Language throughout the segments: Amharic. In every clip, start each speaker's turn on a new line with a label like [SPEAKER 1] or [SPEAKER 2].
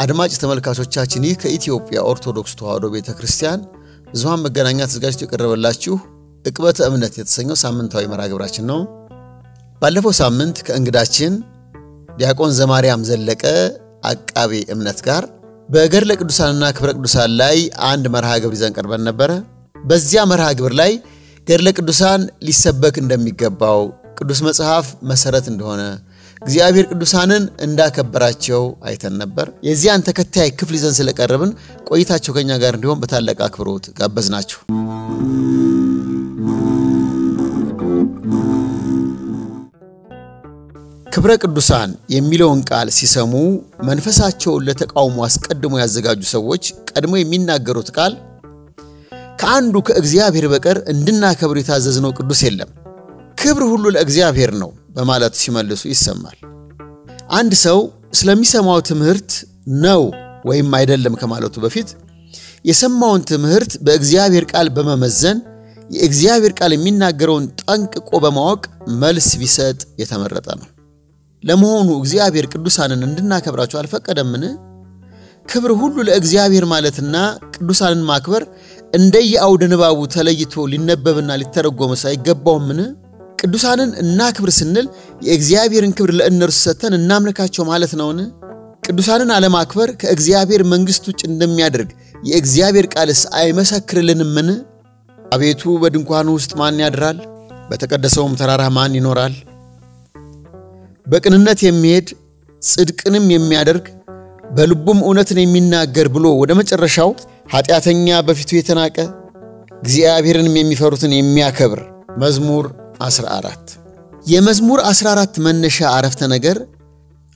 [SPEAKER 1] አድማጭ ተመልካቾቻችን ይህ ከኢትዮጵያ ኦርቶዶክስ ተዋሕዶ ቤተክርስቲያን ብዙሃን መገናኛ ተዘጋጅቶ የቀረበላችሁ ዕቅበተ እምነት የተሰኘው ሳምንታዊ መርሃ ግብራችን ነው። ባለፈው ሳምንት ከእንግዳችን ዲያቆን ዘማርያም ዘለቀ አቃቤ እምነት ጋር በገድለ ቅዱሳንና ክብረ ቅዱሳን ላይ አንድ መርሃ ግብር ይዘን ቀርበን ነበር። በዚያ መርሃ ግብር ላይ ገድለ ቅዱሳን ሊሰበክ እንደሚገባው ቅዱስ መጽሐፍ መሰረት እንደሆነ እግዚአብሔር ቅዱሳንን እንዳከበራቸው አይተን ነበር። የዚያን ተከታይ ክፍል ይዘን ስለቀረብን ቆይታችሁ ከኛ ጋር እንዲሆን በታላቅ አክብሮት ጋበዝናችሁ። ክብረ ቅዱሳን የሚለውን ቃል ሲሰሙ መንፈሳቸውን ለተቃውሞ አስቀድሞ ያዘጋጁ ሰዎች ቀድሞ የሚናገሩት ቃል ከአንዱ ከእግዚአብሔር በቀር እንድናከብር የታዘዝነው ቅዱስ የለም፣ ክብር ሁሉ ለእግዚአብሔር ነው በማለት ሲመልሱ ይሰማል። አንድ ሰው ስለሚሰማው ትምህርት ነው ወይም አይደለም ከማለቱ በፊት የሰማውን ትምህርት በእግዚአብሔር ቃል በመመዘን የእግዚአብሔር ቃል የሚናገረውን ጠንቅቆ በማወቅ መልስ ቢሰጥ የተመረጠ ነው። ለመሆኑ እግዚአብሔር ቅዱሳንን እንድናከብራቸው አልፈቀደምን? ክብር ሁሉ ለእግዚአብሔር ማለትና ቅዱሳንን ማክበር እንደየአውደ ንባቡ ተለይቶ ሊነበብና ሊተረጎም ሳይገባውምን? ቅዱሳንን እናክብር ስንል የእግዚአብሔርን ክብር ለእነርሱ ሰጥተን እናምልካቸው ማለት ነውን? ቅዱሳንን አለማክበር ከእግዚአብሔር መንግስት ውጭ እንደሚያደርግ የእግዚአብሔር ቃልስ አይመሰክርልንምን? አቤቱ በድንኳኑ ውስጥ ማን ያድራል? በተቀደሰውም ተራራ ማን ይኖራል? በቅንነት የሚሄድ ጽድቅንም የሚያደርግ በልቡም እውነትን የሚናገር ብሎ ወደ መጨረሻው ኃጢአተኛ በፊቱ የተናቀ እግዚአብሔርንም የሚፈሩትን የሚያከብር መዝሙር 14 የመዝሙር 14 መነሻ አረፍተ ነገር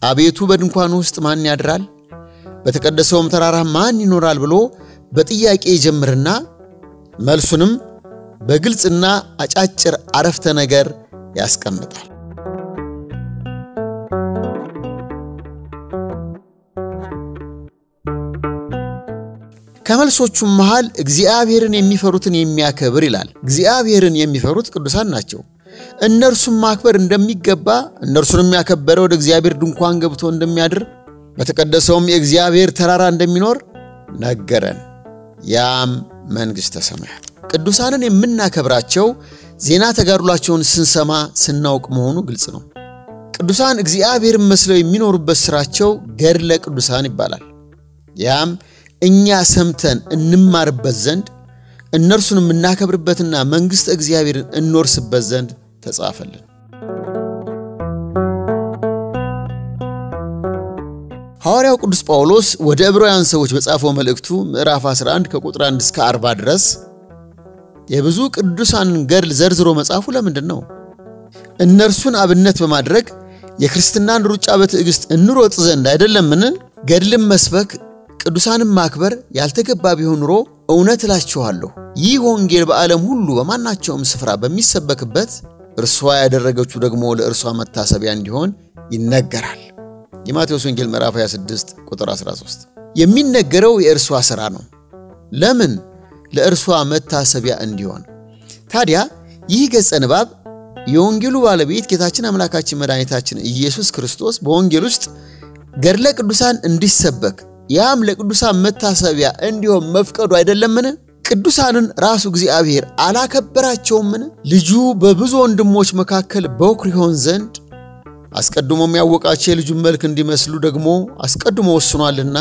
[SPEAKER 1] አቤቱ በድንኳኑ ውስጥ ማን ያድራል በተቀደሰውም ተራራ ማን ይኖራል ብሎ በጥያቄ ይጀምርና መልሱንም በግልጽና አጫጭር አረፍተ ነገር ያስቀምጣል። ከመልሶቹም መሃል እግዚአብሔርን የሚፈሩትን የሚያከብር ይላል። እግዚአብሔርን የሚፈሩት ቅዱሳን ናቸው። እነርሱም ማክበር እንደሚገባ እነርሱንም ያከበረ ወደ እግዚአብሔር ድንኳን ገብቶ እንደሚያድር በተቀደሰውም የእግዚአብሔር ተራራ እንደሚኖር ነገረን። ያም መንግሥተ ሰማያት። ቅዱሳንን የምናከብራቸው ዜና ተጋድሏቸውን ስንሰማ ስናውቅ መሆኑ ግልጽ ነው። ቅዱሳን እግዚአብሔርን መስለው የሚኖሩበት ስራቸው ገድለ ቅዱሳን ይባላል። ያም እኛ ሰምተን እንማርበት ዘንድ እነርሱንም እናከብርበትና መንግስት እግዚአብሔርን እንወርስበት ዘንድ ተጻፈልን። ሐዋርያው ቅዱስ ጳውሎስ ወደ ዕብራውያን ሰዎች በጻፈው መልእክቱ ምዕራፍ 11 ከቁጥር 1 እስከ 40 ድረስ የብዙ ቅዱሳን ገድል ዘርዝሮ መጻፉ ለምንድን ነው? እነርሱን አብነት በማድረግ የክርስትናን ሩጫ በትዕግስት እንሮጥ ዘንድ አይደለምን? ገድልም መስበክ ቅዱሳንን ማክበር ያልተገባ ቢሆን ኑሮ እውነት እላችኋለሁ ይህ ወንጌል በዓለም ሁሉ በማናቸውም ስፍራ በሚሰበክበት እርሷ ያደረገችው ደግሞ ለእርሷ መታሰቢያ እንዲሆን ይነገራል። የማቴዎስ ወንጌል ምዕራፍ 26 ቁጥር 13 የሚነገረው የእርሷ ሥራ ነው። ለምን? ለእርሷ መታሰቢያ እንዲሆን። ታዲያ ይህ ገጸ ንባብ የወንጌሉ ባለቤት ጌታችን አምላካችን መድኃኒታችን ኢየሱስ ክርስቶስ በወንጌል ውስጥ ገድለ ቅዱሳን እንዲሰበክ ያም ለቅዱሳን መታሰቢያ እንዲሆን መፍቀዱ አይደለምን? ቅዱሳንን ራሱ እግዚአብሔር አላከበራቸውምን? ልጁ በብዙ ወንድሞች መካከል በኩር ይሆን ዘንድ አስቀድሞም ያወቃቸው የልጁን መልክ እንዲመስሉ ደግሞ አስቀድሞ ወስኗልና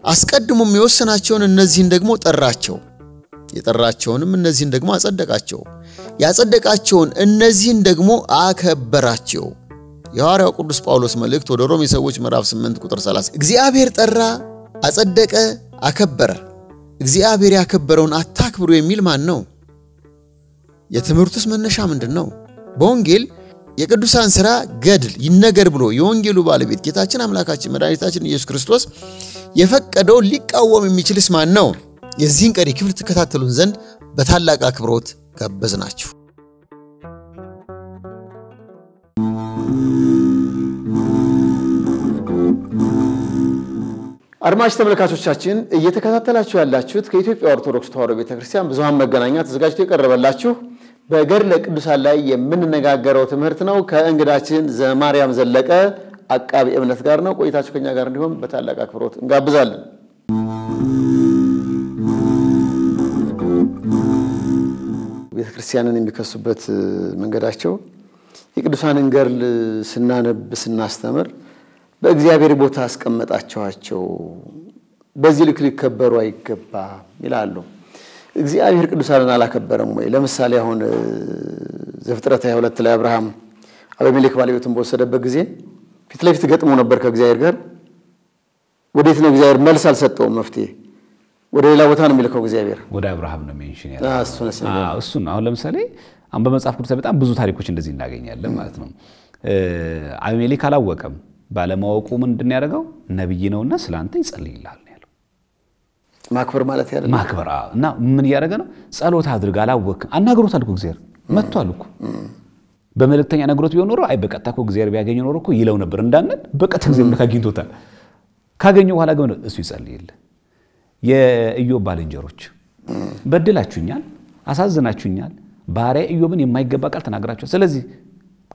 [SPEAKER 1] አስቀድሞም የወሰናቸውን እነዚህን ደግሞ ጠራቸው፣ የጠራቸውንም እነዚህን ደግሞ አጸደቃቸው፣ ያጸደቃቸውን እነዚህን ደግሞ አከበራቸው። የሐዋርያው ቅዱስ ጳውሎስ መልእክት ወደ ሮሜ ሰዎች ምዕራፍ 8 ቁጥር 30 እግዚአብሔር ጠራ፣ አጸደቀ፣ አከበረ። እግዚአብሔር ያከበረውን አታክብሩ የሚል ማን ነው? የትምህርቱስ መነሻ ምንድነው? በወንጌል የቅዱሳን ሥራ ገድል ይነገር ብሎ የወንጌሉ ባለቤት ጌታችን አምላካችን መድኃኒታችን ኢየሱስ ክርስቶስ የፈቀደው ሊቃወም የሚችልስ ማን ነው? የዚህን ቀሪ ክፍል ተከታተሉን ዘንድ በታላቅ አክብሮት ጋበዝናችሁ። አድማጭ ተመልካቾቻችን እየተከታተላችሁ ያላችሁት ከኢትዮጵያ ኦርቶዶክስ ተዋሕዶ ቤተክርስቲያን ብዙሃን መገናኛ ተዘጋጅቶ የቀረበላችሁ በገድለ ቅዱሳን ላይ የምንነጋገረው ትምህርት ነው። ከእንግዳችን ዘማርያም ዘለቀ አቃቤ እምነት ጋር ነው። ቆይታችሁ ከኛ ጋር እንዲሆን በታላቅ አክብሮት እንጋብዛለን። ቤተክርስቲያንን የሚከሱበት መንገዳቸው የቅዱሳንን ገድል ስናነብ ስናስተምር በእግዚአብሔር ቦታ አስቀመጣቸዋቸው በዚህ ልክ ሊከበሩ አይገባም ይላሉ። እግዚአብሔር ቅዱሳንን አላከበረም ወይ? ለምሳሌ አሁን ዘፍጥረት 22 ላይ አብርሃም አቤሜሌክ ባለቤቱን በወሰደበት ጊዜ ፊት ለፊት ገጥሞ ነበር ከእግዚአብሔር ጋር። ወዴት ነው እግዚአብሔር መልስ አልሰጠውም። መፍትሄ ወደ ሌላ ቦታ ነው የሚልከው እግዚአብሔር።
[SPEAKER 2] ወደ አብርሃም ነው ሜንሽን ያለው። እሱን አሁን ለምሳሌ አሁን በመጽሐፍ ቅዱስ በጣም ብዙ ታሪኮች እንደዚህ እናገኛለን ማለት ነው። አቤሜሌክ አላወቀም። ባለማወቁ ምንድነው ያደረገው? ነብይ ነውና ስላንተ ይጸልይልሃል ያለው።
[SPEAKER 1] ማክበር ማለት ያለው
[SPEAKER 2] ማክበር እና ምን ያደረገ ነው? ጸሎት አድርግ። አላወቅም። አናግሮታል እኮ እግዚአብሔር መጥቷል እኮ በመልእክተኛ ነግሮት ቢሆን ኖሮ አይ በቀጥታ እኮ እግዚአብሔር ቢያገኝ ኖሮ እኮ ይለው ነበር እንዳንል በቀጥታ እግዚአብሔር ካገኝቶታል። ካገኘው በኋላ ግን እሱ ይጸልይልህ። የኢዮብ ባልንጀሮች በድላችሁኛል፣ አሳዝናችሁኛል፣ ባሪያ ኢዮብን የማይገባ ቃል ተናገራችሁ። ስለዚህ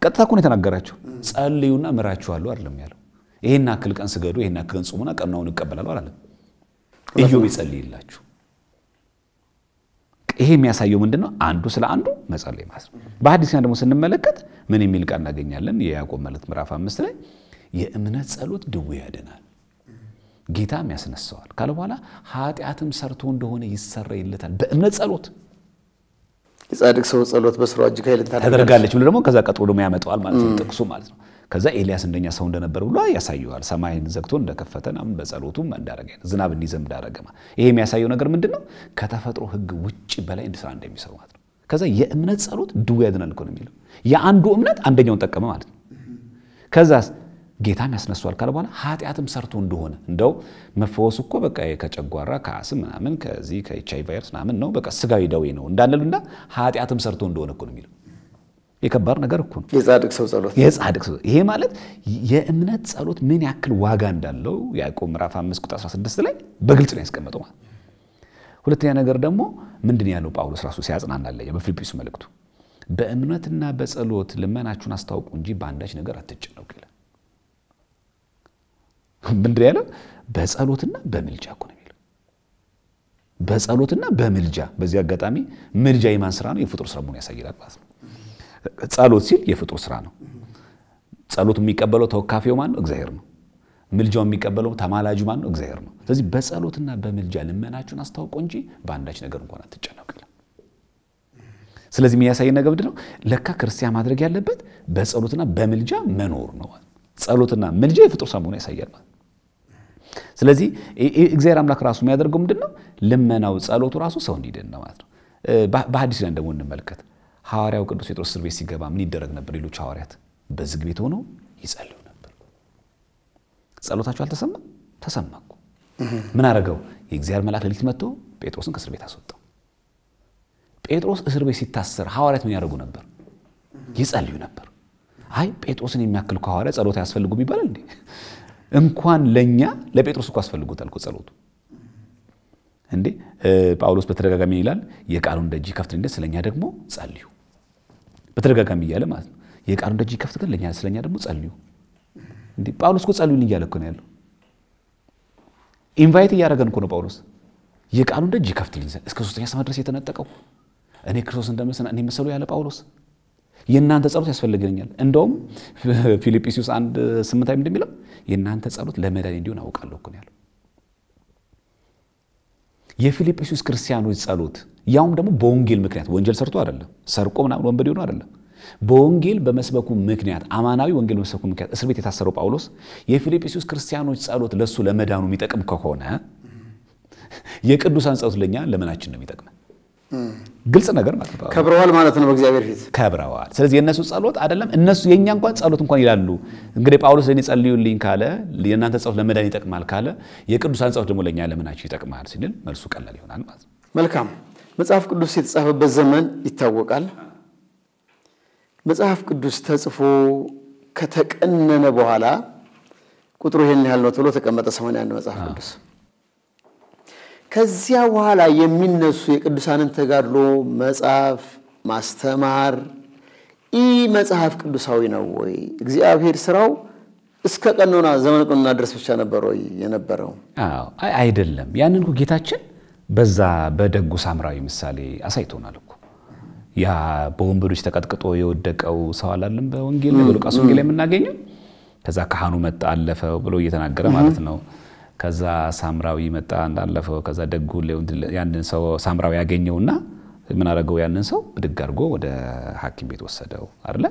[SPEAKER 2] ቀጥታ እኮ ነው የተናገራችሁ። ጸልዩና ምራችኋለሁ አይደለም ያለው። ይሄን አክል ቀን ስገዱ፣ ይሄን አክል ቀን ጾሙና ቀናውን እቀበላለሁ አይደለም። ኢዮብ ይጸልይላችሁ። ይሄ የሚያሳየው ምንድነው? አንዱ ስለ አንዱ መጸለይ ማለት ነው። በሐዲስ ኪዳን ደግሞ ስንመለከት ምን የሚል ቃል እናገኛለን? የያዕቆብ መልእክት ምዕራፍ 5 ላይ የእምነት ጸሎት ድውይ ያድናል ጌታም ያስነሳዋል ካለ በኋላ ኃጢአትም ሰርቶ እንደሆነ ይሰረይለታል በእምነት ጸሎት።
[SPEAKER 1] የጻድቅ ሰው ጸሎት በስራው እጅግ ኃይልን
[SPEAKER 2] ታደርጋለች ብሎ ደግሞ ከዛ ቀጥሎ ደግሞ ያመጣዋል ማለት ነው ጥቅሱ ማለት ነው። ከዛ ኤልያስ እንደኛ ሰው እንደነበር ብሎ ያሳየዋል። ሰማይን ዘግቶ እንደከፈተና በጸሎቱም እንዳረገ ዝናብ እንዲዘንብ እንዳረገ። ይሄ የሚያሳየው ነገር ምንድነው? ከተፈጥሮ ሕግ ውጪ በላይ እንድስራ እንደሚሰሩ ማለት ነው። ከዛ የእምነት ጸሎት ድውይ ያድናል እኮ ነው የሚለው። የአንዱ እምነት አንደኛውን ጠቀመ ማለት ነው። ከዛስ ጌታም ያስነሳዋል ካለ በኋላ ኃጢአትም ሰርቶ እንደሆነ እንደው መፈወስ እኮ በቃ ከጨጓራ ከአስም ምናምን ከዚህ ከኤችአይቪ ቫይረስ ምናምን ነው በቃ ስጋዊ ደዌ ነው እንዳንልና ኃጢአትም ሰርቶ እንደሆነ እኮ ነው የሚለው። የከባድ ነገር እኮ ነው
[SPEAKER 1] የጻድቅ ሰው ጸሎት።
[SPEAKER 2] የጻድቅ ሰው ይሄ ማለት የእምነት ጸሎት ምን ያክል ዋጋ እንዳለው ያዕቆብ ምዕራፍ 5 ቁጥር 16 ላይ በግልጽ ነው ያስቀመጠው ማለት። ሁለተኛ ነገር ደግሞ ምንድን ያለው ጳውሎስ ራሱ ሲያጽናናል በፊልጵስዩስ መልእክቱ በእምነትና በጸሎት ልመናችሁን አስታውቁ እንጂ በአንዳች ነገር አትጨነቁ ይላል። ምንድን ያለው? በጸሎትና በምልጃ እኮ ነው የሚለው። በጸሎትና በምልጃ። በዚህ አጋጣሚ ምልጃ የማን ስራ ነው? የፍጡር ስራ መሆኑን ያሳያል ማለት ነው። ጸሎት ሲል የፍጡር ስራ ነው። ጸሎት የሚቀበለው ተወካፊው ማን ነው? እግዚአብሔር ነው። ምልጃው የሚቀበለው ተማላጁ ማን ነው? እግዚአብሔር ነው። ስለዚህ በጸሎትና በምልጃ ልመናችሁን አስታውቁ እንጂ በአንዳች ነገር እንኳን አትጨነቁ ይላል። ስለዚህ የሚያሳየን ነገር ምንድነው? ለካ ክርስቲያን ማድረግ ያለበት በጸሎትና በምልጃ መኖር ነው። ጸሎትና ምልጃ የፍጡር ስራ መሆኑን ያሳያል ማለት። ስለዚህ እግዚአብሔር አምላክ ራሱ የሚያደርገው ምንድነው? ልመናው ጸሎቱ ራሱ ሰው እንዲድን ነው ማለት ነው። በሐዲስ ኪዳን ደግሞ እንመልከት። ሐዋርያው ቅዱስ ጴጥሮስ እስር ቤት ሲገባ ምን ይደረግ ነበር? ሌሎች ሐዋርያት በዝግ ቤት ሆነው ይጸልዩ ነበር። ጸሎታቸው አልተሰማም? ተሰማኩ። ምን አደረገው? የእግዚአብሔር መልአክ ሌሊት መጥቶ ጴጥሮስን ከእስር ቤት አስወጣው። ጴጥሮስ እስር ቤት ሲታሰር ሐዋርያት ምን ያደርጉ ነበር? ይጸልዩ ነበር። አይ ጴጥሮስን የሚያክል ሐዋርያ ጸሎት ያስፈልጉም ይባላል እንዴ? እንኳን ለኛ ለጴጥሮስ እኮ አስፈልጎታል እኮ ጸሎቱ እንዴ። ጳውሎስ በተደጋጋሚ ይላል የቃሉን ደጅ ይከፍትልኝ ስለኛ ደግሞ ጸልዩ። በተደጋጋሚ ይያለ ማለት ነው። የቃሉን ደጅ ይከፍትልን ለኛ ስለኛ ደግሞ ጸልዩ። እንዴ ጳውሎስ እኮ ጸልዩልኝ እያለ እኮ ነው ያለው። ኢንቫይት እያደረገን እኮ ነው ጳውሎስ። የቃሉን ደጅ ይከፍትልኝ እስከ 3ኛ ሰማይ ድረስ የተነጠቀው እኔ ክርስቶስ እንደምሰና እኔ መሰሉ ያለ ጳውሎስ የእናንተ ጸሎት ያስፈልገኛል። እንደውም ፊልጵስዩስ 1:8 ላይ እንደሚለው የእናንተ ጸሎት ለመዳን እንዲሆን አውቃለሁ እኮ ነው ያለው። የፊልጵስዩስ ክርስቲያኖች ጸሎት ያውም ደግሞ በወንጌል ምክንያት ወንጀል ሰርቶ አይደለም፣ ሰርቆ ምናምን ወንበዴ ሆኖ አይደለም። በወንጌል በመስበኩ ምክንያት አማናዊ ወንጌል በመስበኩ ምክንያት እስር ቤት የታሰረው ጳውሎስ የፊልጵስዩስ ክርስቲያኖች ጸሎት ለሱ ለመዳኑ የሚጠቅም ከሆነ የቅዱሳን ጸሎት ለኛ ለምናችን ነው የሚጠቅመው? ግልጽ ነገር ማለት ነው።
[SPEAKER 1] ከብረዋል ማለት ነው በእግዚአብሔር ፊት
[SPEAKER 2] ከብረዋል። ስለዚህ የነሱ ጸሎት አይደለም እነሱ የኛ እንኳን ጸሎት እንኳን ይላሉ። እንግዲህ ጳውሎስ ለኔ ጸልዩልኝ ካለ የእናንተ ጸሎት ለመዳን ይጠቅማል ካለ የቅዱሳን ጸሎት ደግሞ ለኛ ለምናችን ይጠቅማል ሲል መልሱ ቀላል ይሆናል ማለት ነው።
[SPEAKER 1] መልካም። መጽሐፍ ቅዱስ የተጻፈበት ዘመን ይታወቃል። መጽሐፍ ቅዱስ ተጽፎ ከተቀነነ በኋላ ቁጥሩ ይሄን ያህል ነው ተብሎ ተቀመጠ 81 መጽሐፍ ቅዱስ። ከዚያ በኋላ የሚነሱ የቅዱሳንን ተጋድሎ መጽሐፍ ማስተማር መጽሐፍ ቅዱሳዊ ነው ወይ? እግዚአብሔር ስራው እስከ ቀኖና ዘመን ቀኖና ድረስ ብቻ ነበር ወይ የነበረው?
[SPEAKER 2] አዎ አይደለም። ያንን እኮ ጌታችን በዛ በደጉ ሳምራዊ ምሳሌ አሳይቶናል እኮ። ያ በወንበዶች ተቀጥቅጦ የወደቀው ሰው አላለም በወንጌል በሉቃስ ወንጌል የምናገኘው። ከዛ ካህኑ መጣ አለፈው ብሎ እየተናገረ ማለት ነው። ከዛ ሳምራዊ መጣ እንዳለፈው ከዛ ደጉ ያንን ሰው ሳምራዊ ያገኘውና ምን አደረገው? ያንን ሰው ብድግ አድርጎ ወደ ሐኪም ቤት ወሰደው አይደለ?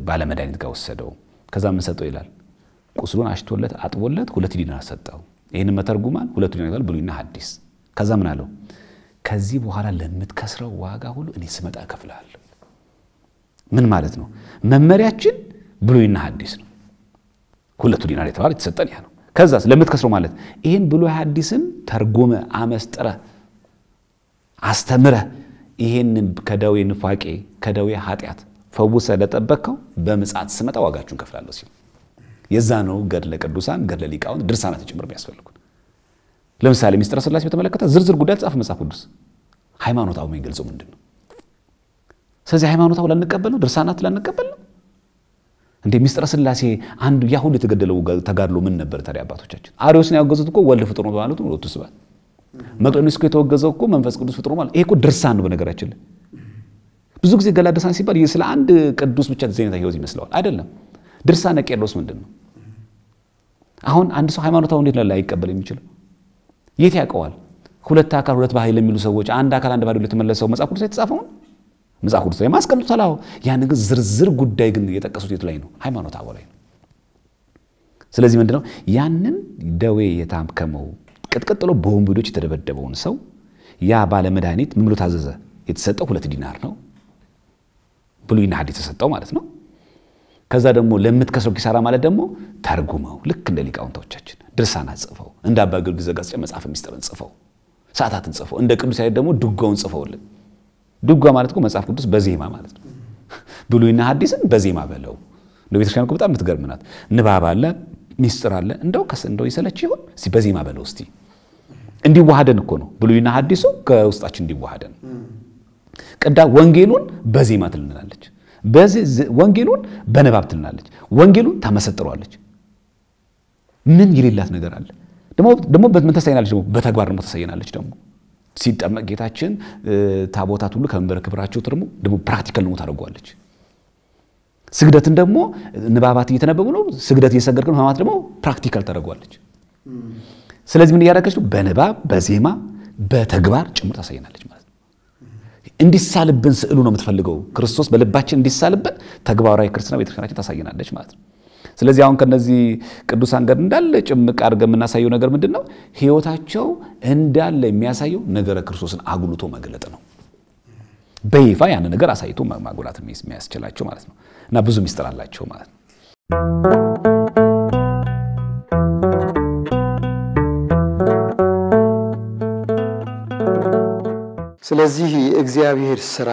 [SPEAKER 2] ባለ መድኃኒት ጋር ወሰደው። ከዛ ምን ሰጠው ይላል? ቁስሉን አሽቶለት አጥቦለት 2 ዲናር ሰጠው። ይሄንን መተርጉማን 2 ዲናር ይላል ብሉይና ሐዲስ። ከዛ ምን አለው? ከዚህ በኋላ ለምትከስረው ዋጋ ሁሉ እኔ ስመጣ እከፍልሃለሁ። ምን ማለት ነው? መመሪያችን ብሉይና ሐዲስ ነው። 2 ዲናር የተባለ የተሰጠን ያ ነው። ከዛስ ለምትከስረው ማለት ይሄን ብሉይ ሐዲስን ተርጉመ አመስጥረ አስተምረ ይሄንን ከደዌ ንፋቄ ከደዌ ኃጢአት ፈውሰ ለጠበቀው በምጽአት ስመጣ ዋጋችሁን ከፍላለሁ ሲል የዛ ነው ገድለ ቅዱሳን ገድለ ሊቃውንት ድርሳናት ጭምር የሚያስፈልጉት። ለምሳሌ ሚስጥረ ሥላሴ በተመለከተ ዝርዝር ጉዳይ ጻፍ መጽሐፍ ቅዱስ ሃይማኖታው የሚገልጸው ምንድነው? ስለዚህ ሃይማኖታው ለንቀበል ነው ድርሳናት ለንቀበል ነው እንደ ሚስጥረ ሥላሴ አንዱ ያሁን የተገደለው ተጋድሎ ምን ነበር ታዲያ? አባቶቻችን አርዮስን ያወገዙት እኮ ወልድ ፍጡር ነው ማለት ነው። ወጥስባል መቅደኒስ እኮ የተወገዘው እኮ መንፈስ ቅዱስ ፍጡር ማለት ይሄ እኮ ድርሳን ነው። በነገራችን ላይ ብዙ ጊዜ ገላ ድርሳን ሲባል ስለ አንድ ቅዱስ ብቻ ዘይነታ ህይወት ይመስላል። አይደለም። ድርሳነ ቄርሎስ ምንድነው? አሁን አንድ ሰው ሃይማኖታው እንዴት ነው ላይቀበል የሚችለው? የት ያውቀዋል? 2 አካል 2 ባህሪ ለሚሉ ሰዎች አንድ አካል አንድ ባህሪ ለተመለሰው መጽሐፍ ቅዱስ የተጻፈው መጽሐፍ ቅዱስ ላይ ማስቀምጡታል። ያን ግን ዝርዝር ጉዳይ ግን የጠቀሱት የት ላይ ነው? ሃይማኖታው ላይ ነው። ስለዚህ ምንድነው ያንን ደዌ የታከመው ቅጥቅጥሎ በወንበዶች የተደበደበውን ሰው ያ ባለ መድኃኒት ምን ብሎ ታዘዘ? የተሰጠው 2 ዲናር ነው ብሉይና ሐዲስ ተሰጠው ማለት ነው። ከዛ ደግሞ ለምትከስረው ኪሳራ ማለት ደግሞ ተርጉመው ልክ እንደ ሊቃውንቶቻችን ድርሳናት ጽፈው እንደ አባ ጊዮርጊስ ዘጋስጫ መጽሐፍ ምስጢርን ጽፈው ሰዓታትን ጽፈው እንደ ቅዱስ ያሬድ ደግሞ ድጓውን ጽፈውልን። ድጓ ማለት እኮ መጽሐፍ ቅዱስ በዜማ ማለት ነው። ብሉይና ሐዲስን በዜማ በለው። ለቤተክርስቲያን እኮ በጣም ምትገርምናት ንባብ አለ ምስጢር አለ። እንደው ይሰለች ይሁን እስቲ በዜማ በለው እስቲ እንዲዋሃደን እኮ ነው ብሉይና ሐዲሱ ከውስጣችን እንዲዋሃደን። ቅዳ ወንጌሉን በዜማ ትልናለች፣ ወንጌሉን በንባብ ትልናለች፣ ወንጌሉን ታመሰጥሯለች። ምን ይልላት ነገር አለ? ደሞ በምን ተሳይናለች? ደሞ በተግባር ነው ተሳይናለች። ደሞ ሲጠመቅ ጌታችን ታቦታት ሁሉ ከመንበረ ክብራቸው ተርሙ ደሞ ፕራክቲካል ነው ታደርጓለች። ስግደትን ደሞ ንባባት እየተነበቡ ነው፣ ስግደት እየሰገድከው ማማት ደሞ ፕራክቲካል ታደርጓለች። ስለዚህ ምን ያደረገች ነው? በንባብ በዜማ በተግባር ጭምር ታሳይናለች ማለት ነው። እንዲሳልብን ስዕሉ ነው የምትፈልገው ክርስቶስ በልባችን እንዲሳልብን ተግባራዊ ክርስትና ቤተክርስቲያናችን ታሳይናለች ማለት ነው። ስለዚህ አሁን ከነዚህ ቅዱሳን ጋር እንዳለ ጭምቅ አድርገን የምናሳየው ነገር ምንድነው? ህይወታቸው እንዳለ የሚያሳየው ነገረ ክርስቶስን አጉልቶ መግለጥ ነው። በይፋ ያን ነገር አሳይቶ ማጉላት የሚያስችላቸው ማለት ነው። እና ብዙ ምስጢር አላቸው ማለት ነው።
[SPEAKER 1] ስለዚህ እግዚአብሔር ሥራ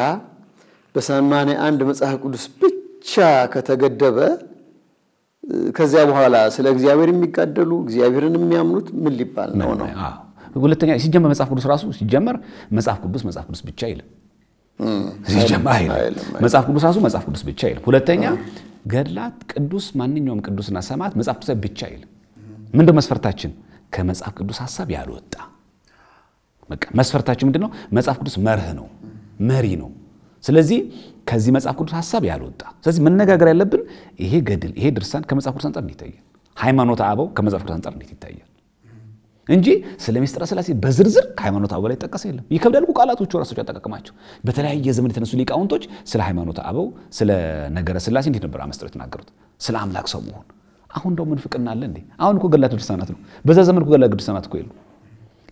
[SPEAKER 1] በ81 መጽሐፍ ቅዱስ ብቻ ከተገደበ ከዚያ በኋላ ስለ እግዚአብሔር የሚጋደሉ እግዚአብሔርን የሚያምኑት ምን ሊባል ነው?
[SPEAKER 2] ሁለተኛ ሲጀመር መጽሐፍ ቅዱስ ራሱ ሲጀመር መጽሐፍ ቅዱስ ብቻ አይልም። ሲጀመር አይልም መጽሐፍ ቅዱስ ራሱ መጽሐፍ ቅዱስ ብቻ አይልም። ሁለተኛ ገድላት ቅዱስ ማንኛውም ቅዱስና ሰማዕት መጽሐፍ ቅዱስ ብቻ አይልም። ምንድነው መስፈርታችን? ከመጽሐፍ ቅዱስ ሐሳብ ያልወጣ በቃ መስፈርታችን ምንድነው? መጽሐፍ ቅዱስ መርህ ነው፣ መሪ ነው። ስለዚህ ከዚህ መጽሐፍ ቅዱስ ሐሳብ ያልወጣ። ስለዚህ መነጋገር ያለብን ይሄ ገድል ይሄ ድርሳን ከመጽሐፍ ቅዱስ አንፃር እንዴት ይታያል? ሃይማኖተ አበው ከመጽሐፍ ቅዱስ አንፃር እንዴት ይታያል? እንጂ ስለ ሚስጥረ ሥላሴ በዝርዝር ከሃይማኖተ አበው ላይ ተጠቀሰ የለም። ይከብዳል ቃላቶቹ ራሳቸው ያጠቃቀማቸው። በተለያየ ዘመን የተነሱ ሊቃውንቶች ስለ ሃይማኖተ አበው ስለ ነገረ ሥላሴ እንዴት ነበር አመስጥረው የተናገሩት? ስለ አምላክ ሰው መሆን። አሁን ደው ምን ፍቅርና አለ እንዴ? አሁን እኮ ገድላት ድርሳናት ነው። በዛ ዘመን እኮ ገድላት ድርሳናት እኮ የሉ።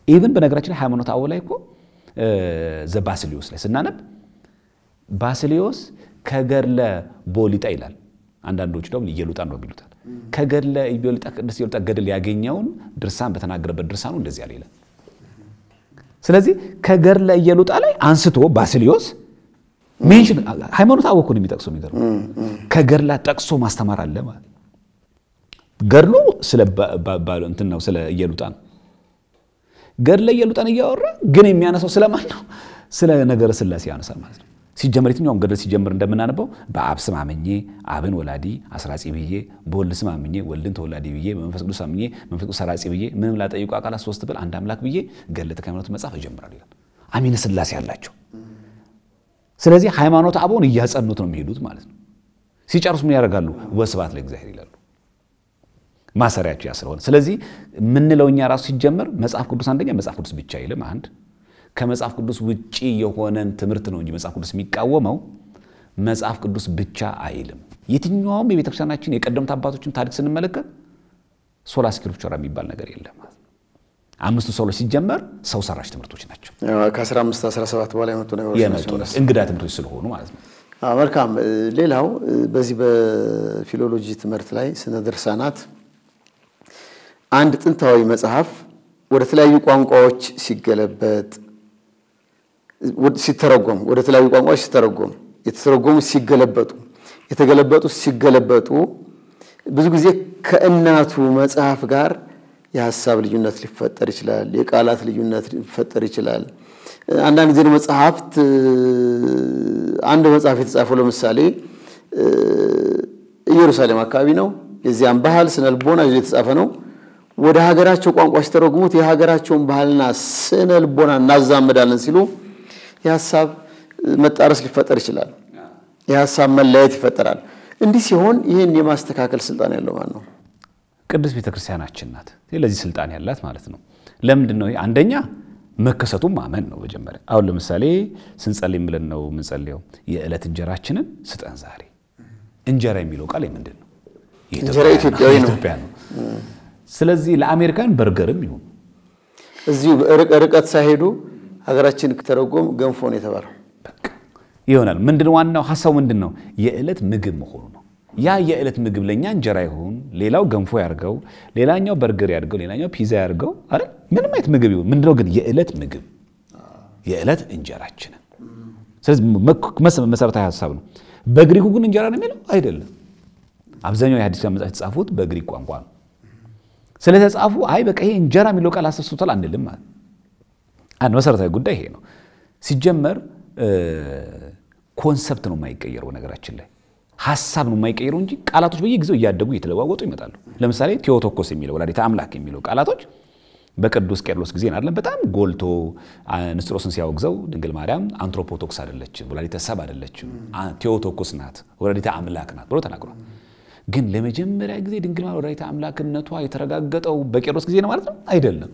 [SPEAKER 2] ኢቭን በነገራችን ላይ ሃይማኖተ አበው ላይ እኮ ዘባስልዮስ ላይ ስናነብ ባስልዮስ ከገድለ ቦሊጣ ይላል። አንዳንዶች ደግሞ ኢየሉጣ ነው የሚሉታል። ከገድለ ኢዮልጣ ቅዱስ ኢዮልጣ ገድል ያገኘውን ድርሳን በተናገረበት ድርሳኑ እንደዚህ ያለ ይላል። ስለዚህ ከገድለ ኢዮልጣ ላይ አንስቶ ባስልዮስ ሜንሽን ሃይማኖተ አበው ነው የሚጠቅሰው። የሚገርም ከገድላ ጠቅሶ ማስተማር አለ ማለት ገድሉ ስለ እንትን ነው፣ ስለ ኢዮልጣ ነው። ገድለ ኢዮልጣን እያወራ ግን የሚያነሳው ስለማን ነው? ስለ ነገረ ሥላሴ ያነሳል ማለት ነው። ሲጀመር የትኛውም ገድል ሲጀምር እንደምናነበው በአብ ስም አምኜ አብን ወላዲ አስራጺ ብዬ በወልድ ስም አምኜ ወልድን ተወላዲ ብዬ በመንፈስ ቅዱስ አምኜ መንፈስ ቅዱስ ሰራጺ ብዬ ምንም ላጠይቁ አካላት ሶስት ብል አንድ አምላክ ብዬ ገድለ ሃይማኖት መጽሐፍ እጀምራለሁ ይላል። አሚነ ሥላሴ ያላቸው። ስለዚህ ሃይማኖት አበውን እያጸኑት ነው የሚሄዱት ማለት ነው። ሲጨርሱ ምን ያደርጋሉ? ወስብሐት ለእግዚአብሔር ይላሉ። ማሰሪያቸው ያ ስለሆነ ስለዚህ ምንለው እኛ ራሱ ሲጀመር መጽሐፍ ቅዱስ አንደኛ መጽሐፍ ቅዱስ ብቻ ይልም አንድ ከመጽሐፍ ቅዱስ ውጪ የሆነን ትምህርት ነው እንጂ መጽሐፍ ቅዱስ የሚቃወመው መጽሐፍ ቅዱስ ብቻ አይልም። የትኛውም የቤተክርስቲያናችን የቀደምት አባቶችን ታሪክ ስንመለከት ሶላ ስክሪፕቸራ የሚባል ነገር የለም ማለት ነው። አምስቱ ሶሎች ሲጀመር ሰው ሰራሽ ትምህርቶች ናቸው።
[SPEAKER 3] ከ15 17 በኋላ የመጡ ነገሮች
[SPEAKER 2] ናቸው እንግዳ ትምህርቶች ስለሆኑ ማለት ነው።
[SPEAKER 3] መልካም። ሌላው በዚህ በፊሎሎጂ ትምህርት ላይ ስነ ድርሳናት አንድ ጥንታዊ መጽሐፍ ወደ ተለያዩ ቋንቋዎች ሲገለበጥ ሲተረጎም ወደ ተለያዩ ቋንቋዎች ሲተረጎም የተተረጎሙ ሲገለበጡ የተገለበጡ ሲገለበጡ ብዙ ጊዜ ከእናቱ መጽሐፍ ጋር የሐሳብ ልዩነት ሊፈጠር ይችላል። የቃላት ልዩነት ሊፈጠር ይችላል። አንዳንድ ጊዜ መጽሐፍት አንድ መጽሐፍ የተጻፈው ለምሳሌ ኢየሩሳሌም አካባቢ ነው። የዚያን ባህል ስነ ልቦና ይዞ የተጻፈ ነው። ወደ ሀገራቸው ቋንቋ ሲተረጉሙት የሀገራቸውን ባህልና ስነ ልቦና እናዛመዳለን ሲሉ የሐሳብ መጣረስ ሊፈጠር ይችላል። የሐሳብ መለያየት ይፈጠራል። እንዲህ ሲሆን ይሄን የማስተካከል ስልጣን ያለው ማን ነው?
[SPEAKER 2] ቅዱስ ቤተክርስቲያናችን ናት። ለዚህ ስልጣን ያላት ማለት ነው። ለምንድን ነው? አንደኛ መከሰቱም ማመን ነው። በመጀመሪያ አሁን ለምሳሌ ስንጸልይ ብለን ነው የምንጸልየው የዕለት እንጀራችንን ስጠን ዛሬ። እንጀራ የሚለው ቃል ምንድን ነው?
[SPEAKER 3] እንጀራ ኢትዮጵያዊ ነው።
[SPEAKER 2] ስለዚህ ለአሜሪካን በርገርም ይሁን
[SPEAKER 3] እዚሁ ርቀት ሳይሄዱ ሀገራችን ከተረጎም ገንፎ ነው የተባለው።
[SPEAKER 2] በቃ ይሆናል። ምንድነው ዋናው ሐሳቡ ምንድነው? የዕለት ምግብ መሆኑ ነው። ያ የዕለት ምግብ ለኛ እንጀራ ይሁን ሌላው ገንፎ ያርገው ሌላኛው በርገር ያርገው ሌላኛው ፒዛ ያርገው አይደል? ምንም አይነት ምግብ ይሁን ምንድነው ግን የዕለት ምግብ የዕለት እንጀራችን። ስለዚህ መሰረታዊ ሐሳብ ነው። በግሪኩ ግን እንጀራ ነው የሚለው አይደለም። አብዛኛው የሐዲስ መጽሐፍ የተጻፉት በግሪክ ቋንቋ ነው። ስለተጻፉ አይ በቃ ይሄ እንጀራ የሚለው ቃል አሰስቶታል አንልም ማለት አንድ መሰረታዊ ጉዳይ ይሄ ነው። ሲጀመር ኮንሰፕት ነው የማይቀየረው ነገራችን ላይ ሐሳብ ነው የማይቀየረው እንጂ ቃላቶች በየጊዜው እያደጉ እየተለዋወጡ ይመጣሉ። ለምሳሌ ቴዎቶኮስ የሚለው ወላዲተ አምላክ የሚለው ቃላቶች በቅዱስ ቄርሎስ ጊዜ አይደለም በጣም ጎልቶ ንስጥሮስን ሲያወግዘው ድንግል ማርያም አንትሮፖቶክስ አይደለችም ወላዲተ ሰብ አይደለችም ቴዎቶኮስ ናት ወላዲተ አምላክ ናት ብሎ ተናግሯል። ግን ለመጀመሪያ ጊዜ ድንግል ማርያም ወላዲተ አምላክነቷ የተረጋገጠው በቄርሎስ ጊዜ ነው ማለት ነው አይደለም።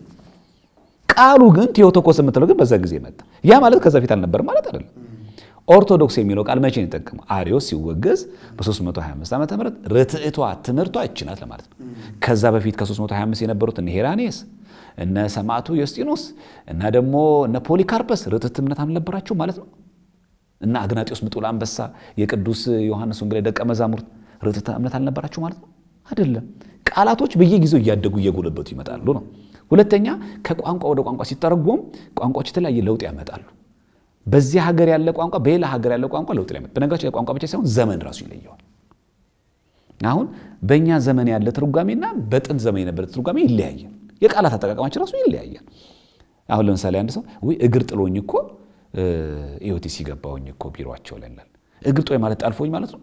[SPEAKER 2] ቃሉ ግን ቴዎቶኮስ የምትለው ግን በዛ ጊዜ መጣ። ያ ማለት ከዛ ፊት አልነበረም ማለት አይደለም። ኦርቶዶክስ የሚለው ቃል መቼ ነው የተጠቀመው? አሪዮስ ሲወገዝ በ325 ዓመተ ምህረት ርትዕቷ ትምህርቷ እችናት ለማለት ነው። ከዛ በፊት ከ325 የነበሩት እነ ሄራኔስ እነ ሰማዕቱ ዮስጢኖስ እና ደግሞ እነ ፖሊካርፐስ ርትዕት እምነት አልነበራቸው ማለት ነው። እና አግናጢዮስ ምጡል አንበሳ የቅዱስ ዮሐንስ ወንጌል ደቀ መዛሙርት ርትዕት እምነት አልነበራቸው ማለት ነው አይደለም። ቃላቶች በየጊዜው እያደጉ እየጎለበቱ ይመጣሉ ነው። ሁለተኛ ከቋንቋ ወደ ቋንቋ ሲተረጎም ቋንቋዎች የተለያየ ለውጥ ያመጣሉ። በዚህ ሀገር ያለ ቋንቋ በሌላ ሀገር ያለ ቋንቋ ለውጥ ያመጣል። በነገራችን ላይ ቋንቋ ብቻ ሳይሆን ዘመን ራሱ ይለያል። አሁን በእኛ ዘመን ያለ ትርጓሜና በጥንት ዘመን የነበረ ትርጓሜ ይለያያል። የቃላት አጠቃቀማችን ራሱ ይለያያል። አሁን ለምሳሌ አንድ ሰው ወይ እግር ጥሎኝ እኮ ኢዮቲሲ ገባውኝ እኮ ቢሮአቸው ላይ ይላል። እግር ጥሎኝ ማለት ጣልፎኝ ማለት ነው።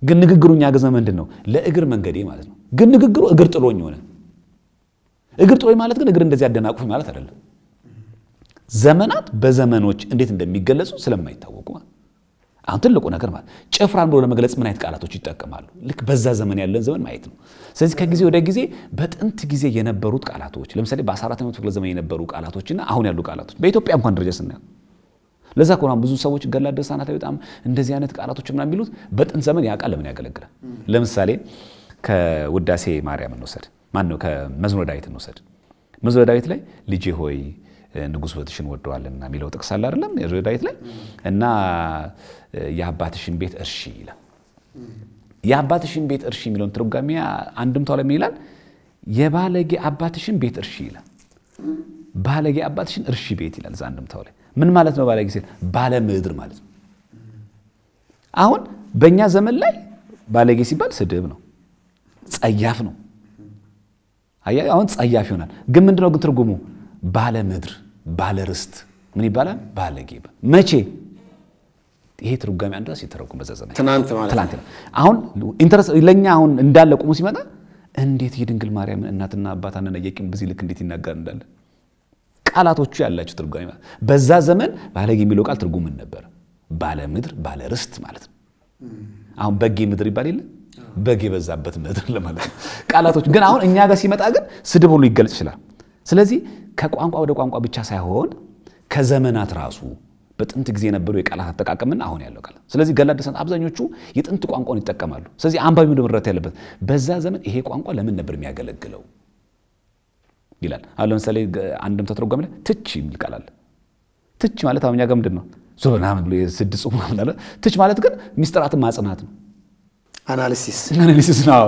[SPEAKER 2] ግን ንግግሩኛ ገዘ ምንድነው? ለእግር መንገዴ ማለት ነው። ግን ንግግሩ እግር ጥሎኝ ሆነ። እግር ጥሎኝ ማለት ግን እግር እንደዚህ አደናቅፉኝ ማለት አይደለም። ዘመናት በዘመኖች እንዴት እንደሚገለጹ ስለማይታወቁ አሁን ትልቁ ነገር ማለት ጭፍራን ብሎ ለመግለጽ ምን አይነት ቃላቶች ይጠቀማሉ? ልክ በዛ ዘመን ያለን ዘመን ማየት ነው። ስለዚህ ከጊዜ ወደ ጊዜ በጥንት ጊዜ የነበሩት ቃላቶች ለምሳሌ በ14ኛው ክፍለ ዘመን የነበሩ ቃላቶችና አሁን ያሉ ቃላቶች በኢትዮጵያ እንኳን ደረጃ ስናየው ለዛ ኮራም ብዙ ሰዎች ገድላት ድርሳናት ላይ በጣም እንደዚህ አይነት ቃላቶች ምናምን የሚሉት በጥንት ዘመን ያ ቃል ለምን ያገለግላል? ለምሳሌ ከውዳሴ ማርያም እንወሰድ ማን ነው ከመዝሙረ ዳዊት እንወሰድ። መዝሙረ ዳዊት ላይ ልጄ ሆይ ንጉስ ወትሽን ወደዋልና የሚለው ጥቅስ አለ አይደለም? መዝሙረ ዳዊት ላይ እና የአባትሽን ቤት እርሺ ይላል። የአባትሽን ቤት እርሺ የሚለውን ትርጓሜ አንድምታው ላይ ምን ይላል? የባለጌ አባትሽን ቤት እርሺ ይላል። ባለጌ አባትሽን እርሺ ቤት ይላል። እዛ አንድምታው ላይ ምን ማለት ነው? ባለጌ ሲል ባለ ምድር ማለት ነው። አሁን በእኛ ዘመን ላይ ባለጌ ሲባል ስድብ ነው፣ ጸያፍ ነው። አሁን ጸያፍ ይሆናል። ግን ምንድነው ግን ትርጉሙ? ባለ ምድር ባለ ርስት ምን ይባላል? ባለጌ። መቼ? ይሄ ትርጓሜ አንድ ራስ ይተረጎም በዛ ዘመን
[SPEAKER 3] ትናንት ማለት
[SPEAKER 2] ነው አሁን ኢንተረስ ለኛ አሁን እንዳለ ቆሞ ሲመጣ እንዴት የድንግል ማርያም እናትና አባት አነነየቂም በዚህ ልክ እንዴት ይናገር እንዳለ ቃላቶቹ ያላችሁ ትርጓሜ በዛ ዘመን ባለጌ የሚለው ቃል ትርጉም ምን ነበር ባለ ምድር ባለ ርስት ማለት ነው አሁን በጌ ምድር ይባል የለ በጌ በዛበት ምድር ለማለት ነው ቃላቶቹ ግን አሁን እኛ ጋር ሲመጣ ግን ስድብ ሁሉ ይገልጽ ይችላል ስለዚህ ከቋንቋ ወደ ቋንቋ ብቻ ሳይሆን ከዘመናት ራሱ በጥንት ጊዜ የነበረው የቃላት አጠቃቀምና አሁን ያለው ቃል ስለዚህ ገድላት ድርሳናት አብዛኞቹ የጥንት ቋንቋን ይጠቀማሉ ስለዚህ አንባቢው ደምረት ያለበት በዛ ዘመን ይሄ ቋንቋ ለምን ነበር የሚያገለግለው ይላል አሁን ለምሳሌ አንድም ተተረጎመ ትች የሚል ቃል አለ ትች ማለት አሁን እኛ ጋር ምንድነው ዞናም ብሎ የስድስት ጽሁፍ ማለት ነው ትች ማለት ግን ሚስጥራትን ማጽናት ነው አናሊሲስ ነው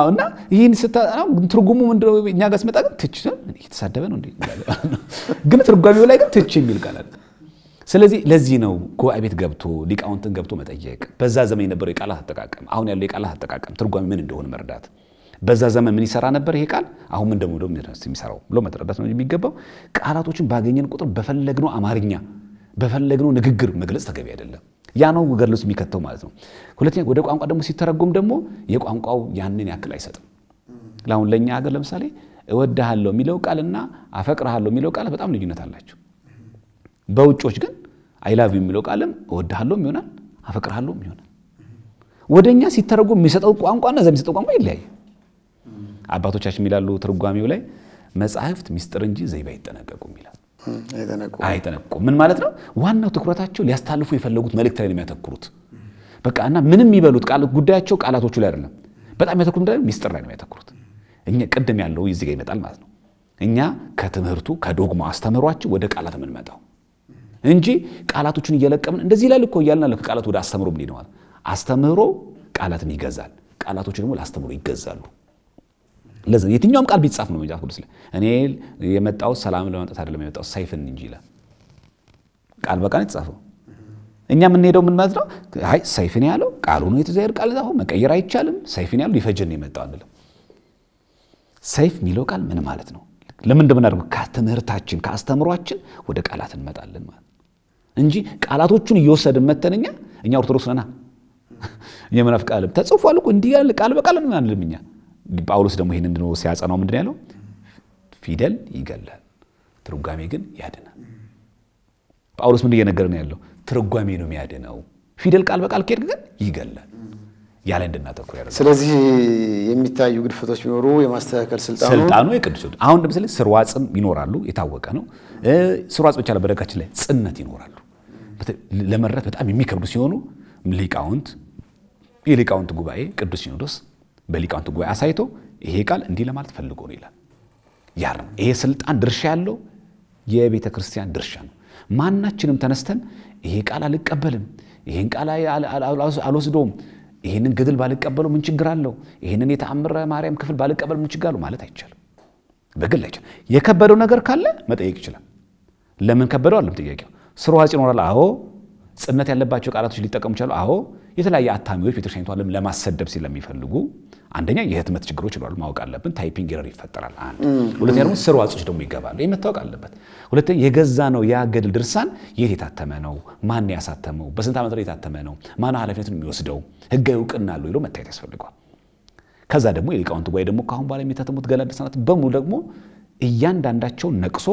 [SPEAKER 2] እና ይሄን ስታው ትርጉሙ ምንድነው እኛ ጋር ሲመጣ ግን ትች ነው እየተሳደበ ነው እንዴ ግን ትርጓሜው ላይ ግን ትች የሚል ቃል አለ ስለዚህ ለዚህ ነው ጉባኤ ቤት ገብቶ ሊቃውንትን ገብቶ መጠየቅ በዛ ዘመን የነበረው የቃላት አጠቃቀም አሁን ያለው የቃላት አጠቃቀም ትርጓሜ ምን እንደሆነ መረዳት በዛ ዘመን ምን ይሰራ ነበር ይሄ ቃል አሁን ምን ደግሞ የሚሰራው ብሎ መረዳት ነው የሚገባው ቃላቶችን ባገኘን ቁጥር በፈለግነው አማርኛ በፈለግነው ንግግር መግለጽ ተገቢ አይደለም ያ ነው ገድሉስ የሚከተው ማለት ነው ሁለተኛ ወደ ቋንቋ ደግሞ ሲተረጎም ደግሞ የቋንቋው ያንን ያክል አይሰጥም ለአሁን ለኛ ሀገር ለምሳሌ እወድሃለሁ የሚለው ቃልና አፈቅርሃለሁ የሚለው ቃል በጣም ልዩነት አላቸው በውጮች ግን አይ ላቭ ዩ የሚለው ቃልም እወድሃለሁ ይሆናል አፈቅርሃለሁ ይሆናል ወደኛ ሲተረጎም የሚሰጠው ቋንቋና ዘ የሚሰጠው ቋንቋ ይለያይ አባቶቻችን ይላሉ ትርጓሜው ላይ መጻሕፍት ሚስጥር እንጂ ዘይባ አይጠነቀቁም ይላል አይጠነቀቁም ምን ማለት ነው ዋናው ትኩረታቸው ሊያስተላልፉ የፈለጉት መልእክት ላይ ነው የሚያተኩሩት በቃና ምንም ይበሉት ቃል ጉዳያቸው ቃላቶቹ ላይ አይደለም በጣም ያተኩሩት ደግሞ ሚስጥር ላይ ነው የሚያተኩሩት እኛ ቀደም ያለው እዚህ ጋር ይመጣል ማለት ነው እኛ ከትምህርቱ ከዶግማ አስተምሯቸው ወደ ቃላት ምን መጣው እንጂ ቃላቶቹን እየለቀምን እንደዚህ ይላል እኮ ያልና ለቃላቱ ወደ አስተምሮ ምን ይነዋል አስተምሮ ቃላትን ይገዛል ቃላቶቹ ደግሞ ለአስተምሮ ይገዛሉ ለዚህ የትኛውም ቃል ቢጻፍ ነው መጃት ሁሉ እኔ የመጣው ሰላም ለማምጣት አይደለም የመጣው ሰይፍን እንጂ ይላል ቃል በቃል ይጻፈው እኛ ምን ሄደው ምን ማለት ነው አይ ሰይፍን ያለው ቃሉ ነው የተዘየር ቃል ነው መቀየር አይቻልም ሰይፍን ያለው ሊፈጀን ነው የመጣው አይደለም ሰይፍ የሚለው ቃል ምን ማለት ነው ለምን እንደምናደርገው ከትምህርታችን ከአስተምሯችን ወደ ቃላት እንመጣለን ማለት እንጂ ቃላቶቹን እየወሰድን መተንኛ እኛ ኦርቶዶክስ ነና የመናፍ ቃል ተጽፏል እኮ እንዲህ ያለ ቃል በቃል ምን አንልምኛ ጳውሎስ ደግሞ ይሄን እንደው ሲያጸናው ምንድነው ያለው ፊደል ይገላል ትርጓሜ ግን ያድናል ጳውሎስ ምን እየነገረን ያለው ትርጓሜ ነው የሚያድነው ፊደል ቃል በቃል ከሄድ ግን ይገላል ያለ እንደናተኩር ያደርጋል
[SPEAKER 3] ስለዚህ የሚታዩ ግድፈቶች ቢኖሩ የማስተካከል ስልጣኑ
[SPEAKER 2] የቅዱስ አሁን ለምሳሌ ስርዋጽም ይኖራሉ የታወቀ ነው ስርዋጽ ብቻ ለበረካችን ላይ ጽነት ይኖራሉ ለመረዳት በጣም የሚከብዱ ሲሆኑ ሊቃውንት ጉባኤ ቅዱስ ሲኖዶስ በሊቃውንት ጉባኤ አሳይቶ ይሄ ቃል እንዲህ ለማለት ፈልጎ ነው ይላል ያርም ይሄ ስልጣን ድርሻ ያለው የቤተ ክርስቲያን ድርሻ ነው ማናችንም ተነስተን ይሄ ቃል አልቀበልም ይሄን ቃል አልወስዶም ይሄንን ገድል ባልቀበለው ምን ችግር አለው ይሄንን የተአምረ ማርያም ክፍል ባልቀበል ምን ችግር አለው ማለት አይቻልም በግል አይቻልም የከበደው ነገር ካለ መጠየቅ ይችላል ለምን ከበደው አለም ጥያቄው ስርዋጽ ይኖራል አዎ ጽነት ያለባቸው ቃላቶች ሊጠቀሙ ይችላሉ አዎ የተለያየ አታሚዎች ቤተክርስቲያኒቱ ዓለም ለማሰደብ ስለሚፈልጉ አንደኛ የህትመት ችግሮች ይኖራሉ ማወቅ አለብን ታይፒንግ ኤረር ይፈጠራል አንድ ሁለተኛ ደግሞ ስርዋጾች ደግሞ ይገባሉ የመታወቅ አለበት ሁለተኛ የገዛ ነው ያ ገድል ድርሳን የት የታተመ ነው ማን ያሳተመው በስንት ዓመት ላይ የታተመ ነው ማን ኃላፊነቱን የሚወስደው ህጋዊ ዕውቅና አለው ይሎ መታየት ያስፈልጋል ከዛ ደግሞ የሊቃውንት ጉባኤ ደግሞ ካሁን በኋላ የሚታተሙት ገድላት ድርሳናት በሙሉ ደግሞ እያንዳንዳቸው ነቅሶ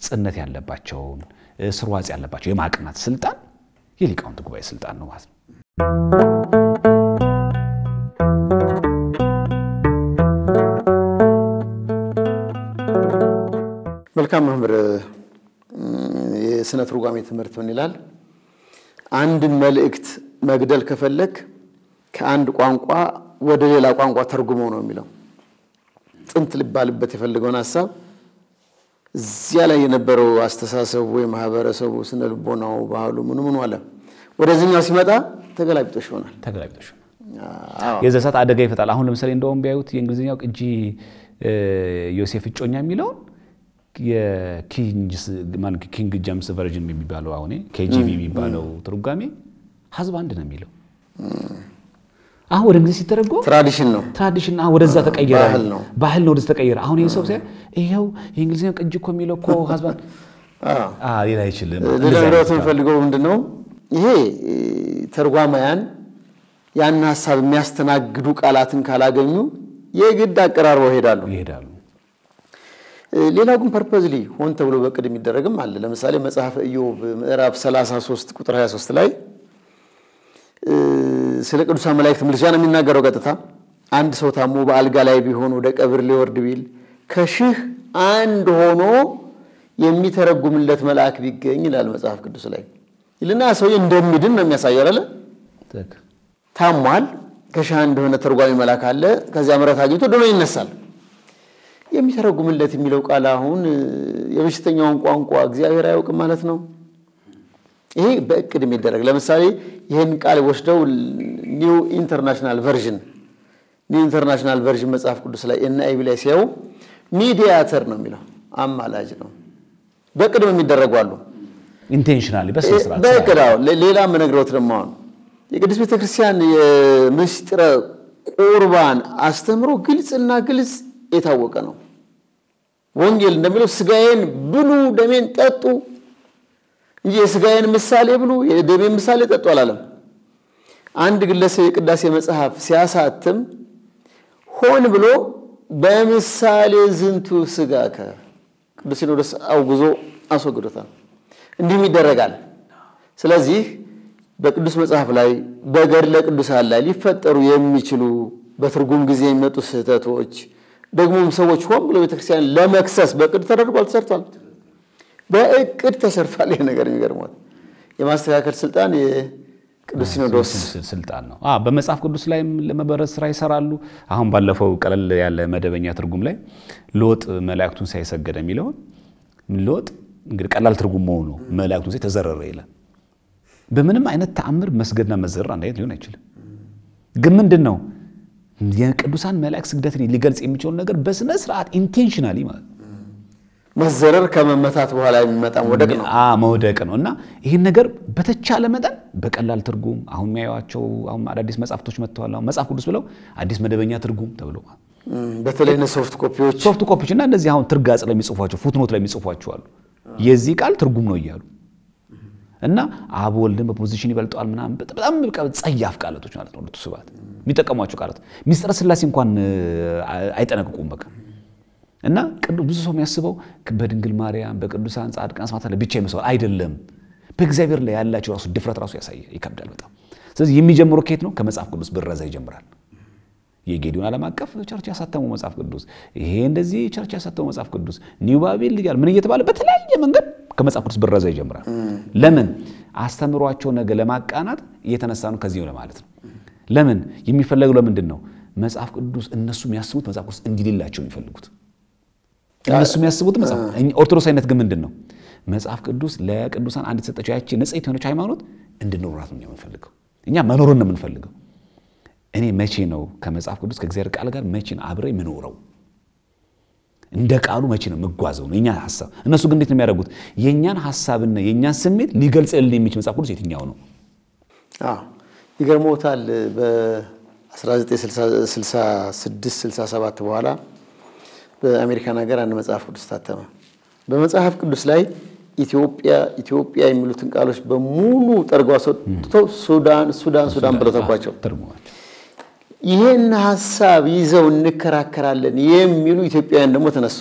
[SPEAKER 2] ጽነት ያለባቸው ስርዋጽ ያለባቸው የማቅናት ስልጣን የሊቃውንት ጉባኤ ስልጣን ነው ማለት ነው
[SPEAKER 3] መልካም መምህር የስነ ትርጓሜ ትምህርት ምን ይላል አንድ መልእክት መግደል ከፈለክ ከአንድ ቋንቋ ወደ ሌላ ቋንቋ ተርጉመው ነው የሚለው ጥንት ሊባልበት የፈለገውን ሐሳብ እዚያ ላይ የነበረው አስተሳሰብ ወይ ማህበረሰቡ ስነ ልቦናው ባህሉ ምን ዋለ ወደዚህኛው ሲመጣ ተገላብጦሽ ሆናል
[SPEAKER 2] የዘሳት አደጋ ይፈታል አሁን ለምሳሌ እንደውም ቢያዩት የእንግሊዝኛው ቅጂ ዮሴፍ ጮኛ የሚለው የኪንግ ጄምስ ቨርዥን የሚባለው አሁን KJV የሚባለው ትርጓሜ ሐዝብ አንድ ነው የሚለው አሁን ወደ እንግሊዝ ሲተረጎም ትራዲሽን ወደዛ ተቀየረ ባህል ነው ወደዛ ተቀየረ አሁን ይሄ ሰው ይሄው የእንግሊዝኛው ቅጂ እኮ የሚለው እኮ ሐዝብ ሌላ አይችልም
[SPEAKER 3] ለደረሰው ፈልገው ምንድነው ይሄ ተርጓማያን ያን ሐሳብ የሚያስተናግዱ ቃላትን ካላገኙ የግድ አቀራርበው ይሄዳሉ። ሌላው ግን ፐርፐዝሊ ሆን ተብሎ በቅድ የሚደረግም አለ። ለምሳሌ መጽሐፈ ኢዮብ ምዕራፍ 33 ቁጥር 23 ላይ ስለ ቅዱሳን መላእክት ምልጃ ነው የሚናገረው። ቀጥታ አንድ ሰው ታሞ በአልጋ ላይ ቢሆን ወደ ቀብር ሊወርድ ቢል ከሺህ አንድ ሆኖ የሚተረጉምለት መልአክ ቢገኝ ይላል መጽሐፍ ቅዱስ ላይ ይልና ሰው እንደሚድን ነው የሚያሳየው አይደል? ታሟል፣ ከሺህ አንድ ሆነ ተርጓሚ መልአክ አለ። ከዚያ ምሕረት አግኝቶ ደሞ ይነሳል። የሚተረጉምለት የሚለው ቃል አሁን የበሽተኛውን ቋንቋ እግዚአብሔር አያውቅም ማለት ነው። ይሄ በእቅድ የሚደረግ ለምሳሌ ይሄን ቃል ወስደው ኒው ኢንተርናሽናል ቨርዥን መጽሐፍ ቅዱስ ላይ NIV ላይ ሲያዩ ሚዲያተር ነው የሚለው አማላጅ ነው። በቅድም የሚደረጉ አሉ
[SPEAKER 2] ኢንቴንሽናሊ በስነስርዓት
[SPEAKER 3] በቅዳው ሌላ መነግሮት ደግሞ የቅዱስ ቤተክርስቲያን የምስጢረ ቁርባን አስተምሮ ግልጽና ግልጽ የታወቀ ነው። ወንጌል እንደሚለው ስጋዬን ብሉ ደሜን ጠጡ እንጂ የስጋዬን ምሳሌ ብሉ የደሜን ምሳሌ ጠጡ አላለም። አንድ ግለሰብ የቅዳሴ መጽሐፍ ሲያሳትም ሆን ብሎ በምሳሌ ዝንቱ ስጋከ ቅዱስ ሲኖዶስ አውግዞ አስወግዶታል። እንዲህም ይደረጋል። ስለዚህ በቅዱስ መጽሐፍ ላይ በገድለ ቅዱሳን ላይ ሊፈጠሩ የሚችሉ በትርጉም ጊዜ የሚመጡ ስህተቶች ደግሞም ሰዎች ሆን ብሎ ቤተክርስቲያን ለመክሰስ በቅድ ተሰርቷል። በእቅድ ተሰርቷል። ይሄ ነገር የሚገርመው የማስተካከል ስልጣን የቅዱስ ሲኖዶስ
[SPEAKER 2] ስልጣን ነው። በመጽሐፍ ቅዱስ ላይ ለመበረዝ ስራ ይሰራሉ። አሁን ባለፈው ቀለል ያለ መደበኛ ትርጉም ላይ ሎጥ መላእክቱን ሳይሰገደ የሚለው ሎጥ እንግዲህ ቀላል ትርጉም መሆኑ መላእክቱን ሳይተዘረረ ይላል። በምንም አይነት ተአምር መስገድና መዘረር አንድ አይነት ሊሆን አይችልም። ግን ምንድነው የቅዱሳን መላእክት ስግደትን ሊገልጽ የሚችለው ነገር በስነ ስርዓት ኢንቴንሽናሊ ማለት
[SPEAKER 3] መዘረር ከመመታት በኋላ የሚመጣ
[SPEAKER 2] መውደቅ ነው እና ይሄን ነገር በተቻለ መጠን በቀላል ትርጉም አሁን የሚያዩዋቸው አሁን አዳዲስ መጽሐፍቶች መጥተዋል። አሁን መጽሐፍ ቅዱስ ብለው አዲስ መደበኛ ትርጉም ተብሎ
[SPEAKER 3] በተለይ ሶፍት ኮፒዎች
[SPEAKER 2] እና እንደዚህ አሁን ትርጋጽ ላይ የሚጽፏቸው ፉትኖት ላይ የሚጽፏቸው አሉ። የዚህ ቃል ትርጉም ነው ይያሉ እና አብ ወልድን በፖዚሽን ይበልጣል ምናምን በጣም ጸያፍ ቃላቶች ማለት ነው። ለተስባት የሚጠቀሟቸው ቃላት ሚስጥረ ሥላሴ እንኳን አይጠነቅቁም በቃ እና ቅዱስ ብዙ ሰው የሚያስበው በድንግል ማርያም በቅዱሳን ጻድቃን ሰማዕታት ላይ ብቻ ይመስላል አይደለም። በእግዚአብሔር ላይ ያላቸው ራሱ ድፍረት ራሱ ያሳያል፣ ይከብዳል በጣም። ስለዚህ የሚጀምረው ከየት ነው? ከመጽሐፍ ቅዱስ ብረዛ ይጀምራል። የጌዲዮን ዓለም አቀፍ ቸርች ያሳተመው መጽሐፍ ቅዱስ ይሄ እንደዚህ ቸርች ያሳተመው መጽሐፍ ቅዱስ ኒው ባቢል ይላል ምን እየተባለ በተለያየ መንገድ ከመጽሐፍ ቅዱስ ብረዛ ይጀምራል። ለምን? አስተምሯቸው ነገ ለማቃናት እየተነሳ ነው ከዚህ ነው ለማለት ነው። ለምን የሚፈልገው ለምንድን ነው? መጽሐፍ ቅዱስ እነሱ የሚያስቡት መጽሐፍ ቅዱስ እንዲልላቸው የሚፈልጉት እነሱ የሚያስቡት መጽሐፍ ኦርቶዶክሳዊነት ግን ምንድነው? መጽሐፍ ቅዱስ ለቅዱሳን አንድ ተሰጠቸው ያቺ ንጽሕት የሆነች ሃይማኖት እንድንኖራት ነው የምንፈልገው። እኛ መኖርን ነው የምንፈልገው። እኔ መቼ ነው ከመጽሐፍ ቅዱስ ከእግዚአብሔር ቃል ጋር መቼ ነው አብሬ የምኖረው? እንደ ቃሉ መቼ ነው መጓዘው ነው የኛ ሐሳብ። እነሱ ግን እንዴት ነው የሚያደርጉት? የኛን ሐሳብና የኛን ስሜት ሊገልጽልን የሚችል መጽሐፍ ቅዱስ የትኛው ነው?
[SPEAKER 3] ይገርሞታል። በ1966 67 በኋላ በአሜሪካን ሀገር አንድ መጽሐፍ ቅዱስ ታተመ። በመጽሐፍ ቅዱስ ላይ ኢትዮጵያ የሚሉትን ቃሎች በሙሉ ጠርገው አስወጥተው ሱዳን ብለው ተቋቸው። ይሄን ሐሳብ ይዘው እንከራከራለን የሚሉ ኢትዮጵያውያን ደግሞ ተነሱ።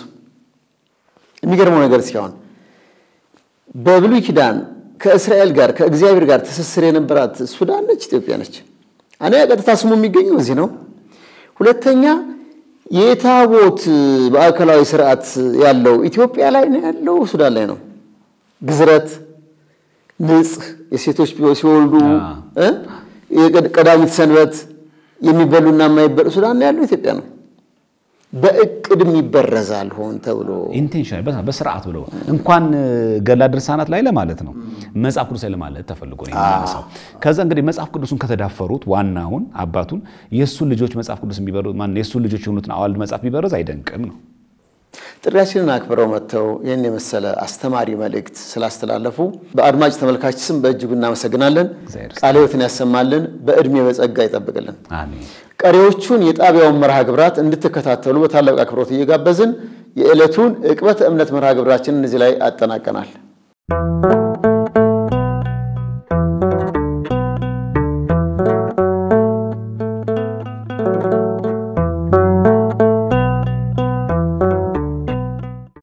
[SPEAKER 3] የሚገርመው ነገር ሲሆን በብሉይ ኪዳን ከእስራኤል ጋር ከእግዚአብሔር ጋር ትስስር የነበራት ሱዳን ነች፣ ኢትዮጵያ ነች። አንደኛ ቀጥታ ስሙ የሚገኘው እዚህ ነው። ሁለተኛ የታቦት በአካላዊ ስርዓት ያለው ኢትዮጵያ ላይ ነው ያለው ሱዳን ላይ ነው። ግዝረት ንጽህ የሴቶች ሲወልዱ ቀዳሚት ሰንበት የሚበሉና የማይበሉ ሱዳን ላይ ያለው ኢትዮጵያ ነው። በእቅድም ይበረዛል ሆን ተብሎ
[SPEAKER 2] ኢንቴንሽናል በስርዓት ብለው እንኳን ገላ ድርሳናት ላይ ለማለት ነው መጽሐፍ ቅዱስ ላይ ለማለት ተፈልጎ ነው የሚያነሳው። ከዛ እንግዲህ መጽሐፍ ቅዱስን ከተዳፈሩት ዋናውን አባቱን የሱ ልጆች መጽሐፍ ቅዱስ የሚበሩ ማን የሱ ልጆች የሆኑትን አዋልድ መጽሐፍ ቢበረዝ አይደንቅም ነው።
[SPEAKER 3] ጥሪያችንን አክብረው መጥተው ይህን የመሰለ አስተማሪ መልእክት ስላስተላለፉ በአድማጭ ተመልካች ስም በእጅጉ እናመሰግናለን። ቃለ ሕይወትን ያሰማልን፣ በእድሜ በጸጋ ይጠብቅልን።
[SPEAKER 2] አሜን።
[SPEAKER 3] ቀሪዎቹን የጣቢያውን መርሃ ግብራት እንድትከታተሉ በታላቅ አክብሮት እየጋበዝን የዕለቱን ዕቅበተ እምነት መርሃ ግብራችንን እዚህ ላይ አጠናቀናል።